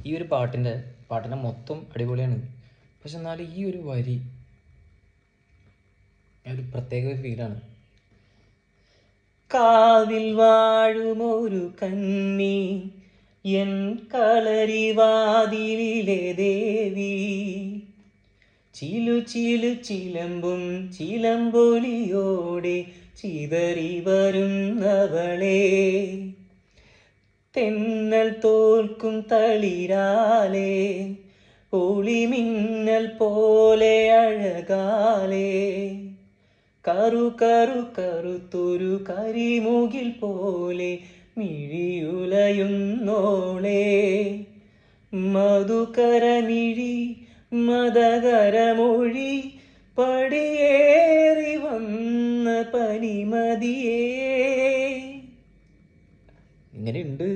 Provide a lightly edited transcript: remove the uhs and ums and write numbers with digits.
ഈ ഒരു പാട്ടിൻ്റെ മൊത്തം അടിപൊളിയാണ്. പക്ഷെ എന്നാലും ഈ ഒരു വരി ഒരു പ്രത്യേക ഒരു ഫീലാണ്. കാവിൽ വാഴുമൊരു കന്നി എൻ കളരിവാതിലിലെ ദേവി, ചിലു ചിലു ചിലമ്പും ചിലമ്പൊലിയോടെ ചിതറി വരുന്നവളെ, തെന്നൽ തോൽക്കും തളിരാലേ ഒളിമിന്നൽ പോലെ അഴകാലേ, കറു കറു കറുത്തൊരു കരിമുകിൽ പോലെ മിഴിയുലയുന്നോളേ, മധുകരമിഴി മദകരമൊഴി പടിയേറി വന്ന പനിമതിയേ. ഇങ്ങനെയുണ്ട്.